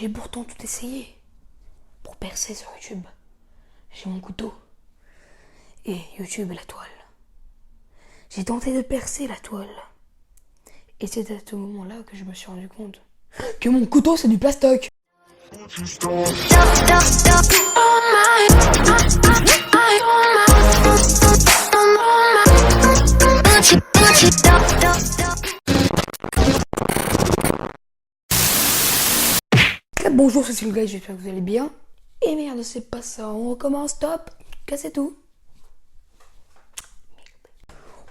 J'ai pourtant tout essayé pour percer sur YouTube. J'ai mon couteau et YouTube est la toile. J'ai tenté de percer la toile. Et c'est à ce moment-là que je me suis rendu compte que mon couteau c'est du plastoc. Bonjour, c'est Sylvain, j'espère que vous allez bien. Et merde, c'est pas ça, on recommence, stop, cassez tout.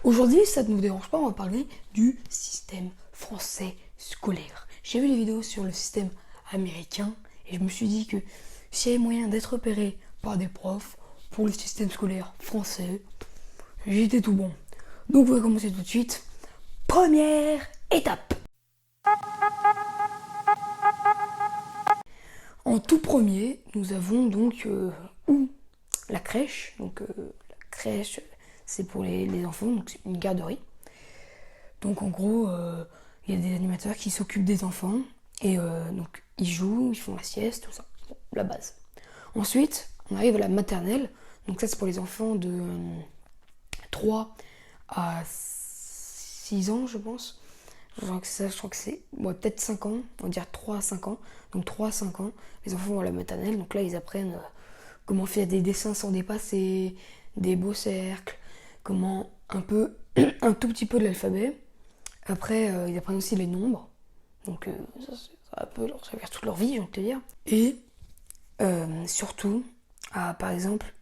Aujourd'hui, ça ne vous dérange pas, on va parler du système français scolaire. J'ai vu des vidéos sur le système américain et je me suis dit que s'il y avait moyen d'être repéré par des profs pour le système scolaire français, j'étais tout bon. Donc on va commencer tout de suite. Première étape. En tout premier, nous avons donc la crèche. Donc la crèche, c'est pour les enfants, donc c'est une garderie. Donc en gros, il y a des animateurs qui s'occupent des enfants et donc ils jouent, ils font la sieste, tout ça, bon, la base. Ensuite, on arrive à la maternelle. Donc ça, c'est pour les enfants de 3 à 6 ans, je pense. Je crois que c'est peut-être 5 ans, on va dire 3 à 5 ans. Donc 3 à 5 ans, les enfants vont à la maternelle. Donc là, ils apprennent comment faire des dessins sans dépasser, des beaux cercles, comment un tout petit peu de l'alphabet. Après, ils apprennent aussi les nombres. Donc ça peut leur servir toute leur vie, j'ai envie de te dire. Et surtout, à, par exemple,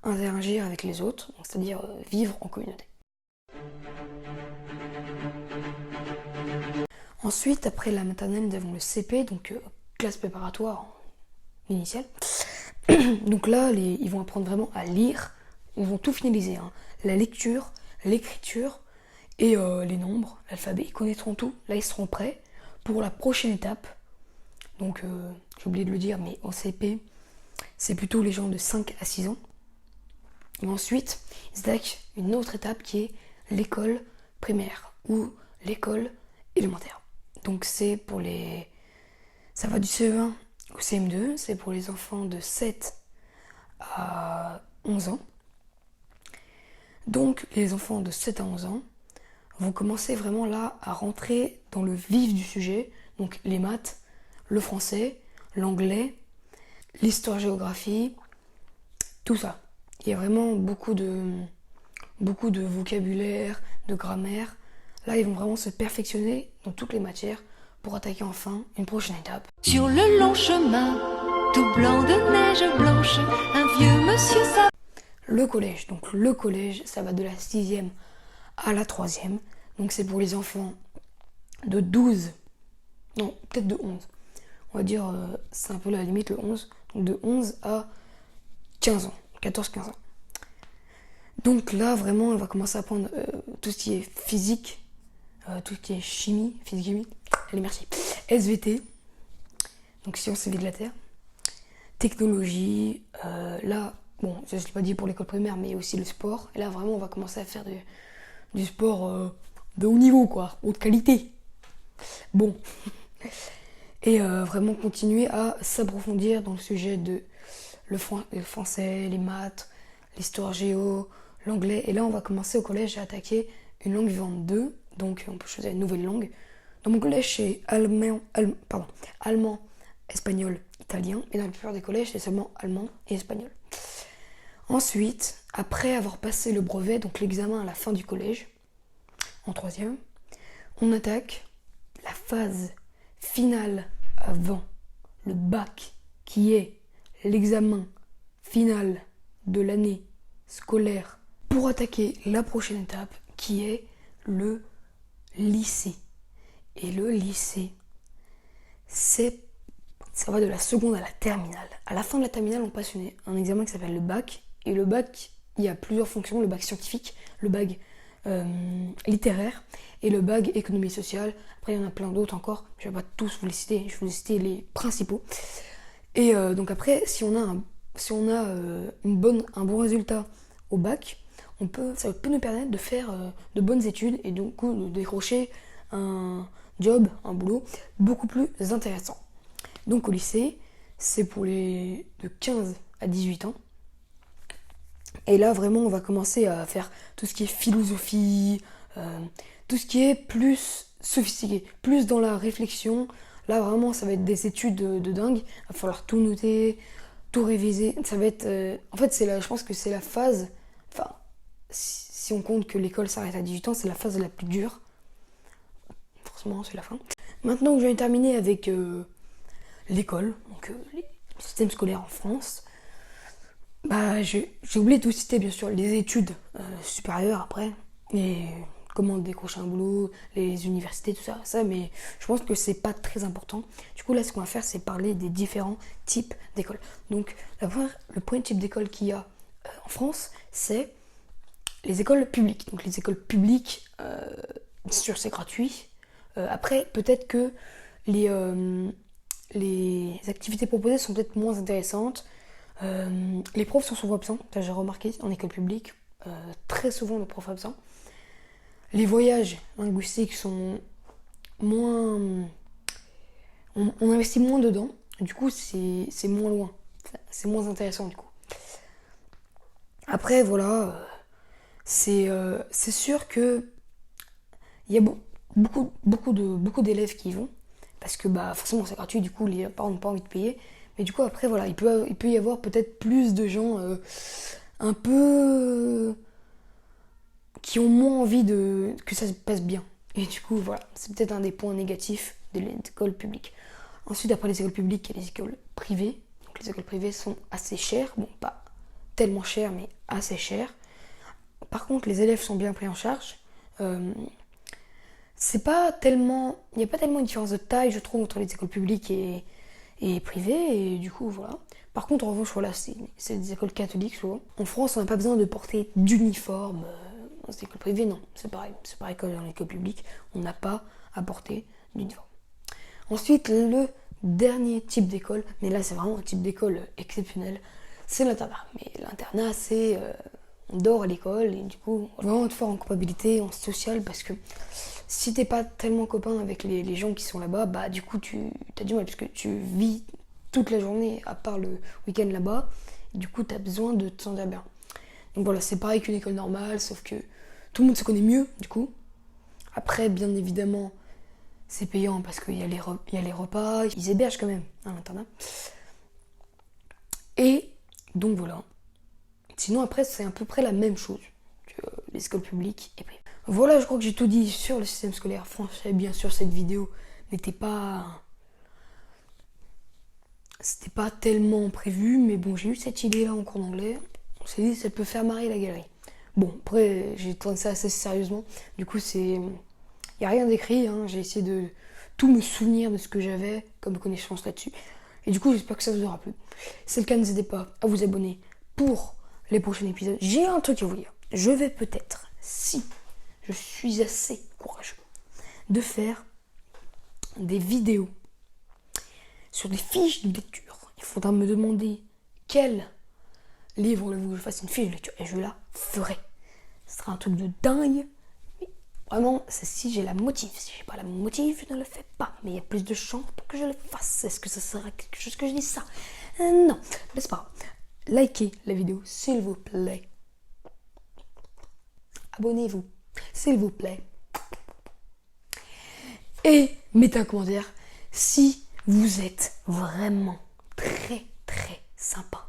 interagir avec les autres, c'est-à-dire vivre en communauté. Ensuite, après la maternelle, nous avons le CP, donc classe préparatoire initiale. Donc là, ils vont apprendre vraiment à lire. Ils vont tout finaliser, hein. La lecture, l'écriture et les nombres, l'alphabet. Ils connaîtront tout. Là, ils seront prêts pour la prochaine étape. Donc, j'ai oublié de le dire, mais en CP, c'est plutôt les gens de 5 à 6 ans. Et ensuite, ils attaquent une autre étape qui est l'école primaire ou l'école élémentaire. Donc c'est pour les... Ça va du CE1 au CM2, c'est pour les enfants de 7 à 11 ans. Donc les enfants de 7 à 11 ans vont commencer vraiment là à rentrer dans le vif du sujet. Donc les maths, le français, l'anglais, l'histoire-géographie, tout ça. Il y a vraiment beaucoup de vocabulaire, de grammaire. Là, ils vont vraiment se perfectionner dans toutes les matières pour attaquer enfin une prochaine étape. Sur le long chemin, tout blanc de neige blanche, un vieux monsieur s'appelle... Le collège. Donc le collège, ça va de la 6e à la 3e. Donc c'est pour les enfants de 12, non, peut-être de 11. On va dire, c'est un peu la limite, le 11. Donc de 11 à 15 ans, 14-15 ans. Donc là, vraiment, on va commencer à apprendre tout ce qui est physique, tout ce qui est chimie, physique-chimie, allez merci, SVT, donc sciences et vie de la Terre, technologie, là, bon, je ne l'ai pas dit pour l'école primaire, mais aussi le sport. Et là, vraiment, on va commencer à faire du sport de haut niveau, quoi, haute qualité. Bon. Et vraiment continuer à s'approfondir dans le sujet de le français, les maths, l'histoire géo, l'anglais. Et là, on va commencer au collège à attaquer une langue vivante 2. Donc, on peut choisir une nouvelle langue. Dans mon collège, c'est allemand, espagnol, italien. Et dans la plupart des collèges, c'est seulement allemand et espagnol. Ensuite, après avoir passé le brevet, donc l'examen à la fin du collège, en 3e, on attaque la phase finale avant le bac, qui est l'examen final de l'année scolaire, pour attaquer la prochaine étape, qui est le lycée. Et le lycée, ça va de la seconde à la terminale. À la fin de la terminale, on passe un examen qui s'appelle le bac. Et le bac, il y a plusieurs fonctions. Le bac scientifique, le bac littéraire et le bac économie sociale. Après, il y en a plein d'autres encore. Je ne vais pas tous vous les citer. Je vais vous citer les principaux. Et donc après, si on a un bon résultat au bac, ça peut nous permettre de faire de bonnes études et du coup de décrocher un job, un boulot beaucoup plus intéressant. Donc au lycée, c'est pour les de 15 à 18 ans. Et là, vraiment, on va commencer à faire tout ce qui est philosophie, tout ce qui est plus sophistiqué, plus dans la réflexion. Là, vraiment, ça va être des études de dingue. Il va falloir tout noter, tout réviser. Ça va être... en fait, je pense que c'est la phase... Enfin, si on compte que l'école s'arrête à 18 ans, c'est la phase la plus dure. Forcément, c'est la fin. Maintenant que je viens de terminer avec l'école, donc les systèmes scolaires en France, bah, j'ai oublié de tout citer, bien sûr, les études supérieures après, et comment décrocher un boulot, les universités, tout ça, mais je pense que c'est pas très important. Du coup, là, ce qu'on va faire, c'est parler des différents types d'écoles. Donc, le premier type d'école qu'il y a en France, c'est les écoles publiques. Donc, les écoles publiques, bien sûr, c'est gratuit. Après, peut-être que les activités proposées sont peut-être moins intéressantes. Les profs sont souvent absents, ça j'ai remarqué en école publique, très souvent les profs absents. Les voyages linguistiques sont moins... On investit moins dedans, du coup c'est moins loin, c'est moins intéressant du coup. Après voilà, c'est sûr que il y a beaucoup d'élèves qui y vont, parce que bah forcément c'est gratuit, du coup les parents n'ont pas envie de payer. Mais du coup après voilà, il peut y avoir peut-être plus de gens un peu qui ont moins envie que ça se passe bien. Et du coup voilà, c'est peut-être un des points négatifs de l'école publique. Ensuite, après les écoles publiques, il y a les écoles privées. Donc les écoles privées sont assez chères, bon pas tellement chères mais assez chères. Par contre les élèves sont bien pris en charge. Il n'y a pas tellement une différence de taille, je trouve, entre les écoles publiques et privées, et du coup voilà. Par contre, en revanche, voilà, c'est des écoles catholiques souvent. En France, on n'a pas besoin de porter d'uniforme dans les écoles privées, non, c'est pareil que dans l'école publique, on n'a pas à porter d'uniforme. Ensuite, le dernier type d'école, mais là c'est vraiment un type d'école exceptionnel, c'est l'internat. Mais l'internat, c'est on dort à l'école, et du coup, vraiment te faire en compatibilité, en social, parce que si t'es pas tellement copain avec les gens qui sont là-bas, bah du coup t'as du mal, parce que tu vis toute la journée, à part le week-end là-bas, et du coup t'as besoin de te sentir bien. Donc voilà, c'est pareil qu'une école normale, sauf que tout le monde se connaît mieux, du coup. Après, bien évidemment, c'est payant, parce qu'il y a les repas, ils hébergent quand même à l'internat. Et donc voilà. Sinon après, c'est à peu près la même chose que les écoles publiques et privées. Voilà, je crois que j'ai tout dit sur le système scolaire français. Bien sûr, cette vidéo c'était pas tellement prévu, mais bon, j'ai eu cette idée-là en cours d'anglais. On s'est dit, ça peut faire marrer la galerie. Bon, après, j'ai tourné ça assez sérieusement. Du coup, il n'y a rien d'écrit, hein. J'ai essayé de tout me souvenir de ce que j'avais comme connaissance là-dessus. Et du coup, j'espère que ça vous aura plu. Si c'est le cas, n'hésitez pas à vous abonner pour les prochains épisodes. J'ai un truc à vous dire. Je vais peut-être, si je suis assez courageux, de faire des vidéos sur des fiches de lecture. Il faudra me demander quel livre voulez-vous que je fasse une fiche de lecture, et je la ferai. Ce sera un truc de dingue. Mais vraiment, c'est si j'ai la motive. Si j'ai pas la motive, je ne le fais pas. Mais il y a plus de chances pour que je le fasse. Est-ce que ça sera quelque chose que je dis ça? Non, mais c'est pas grave. Likez la vidéo, s'il vous plaît. Abonnez-vous, s'il vous plaît. Et mettez un commentaire si vous êtes vraiment très très sympa.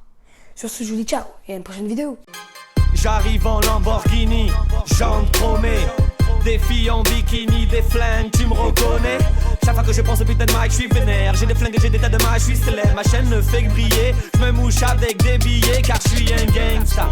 Sur ce, je vous dis ciao et à une prochaine vidéo. J'arrive en Lamborghini, jambes chromées, des filles en bikini, des flingues, tu me reconnais? Chaque fois que je pense au putain de Mike, je suis vénère. J'ai des flingues et j'ai des tas de mailles, je suis célèbre. Ma chaîne ne fait que briller, je me mouche avec des billets car je suis un gangsta.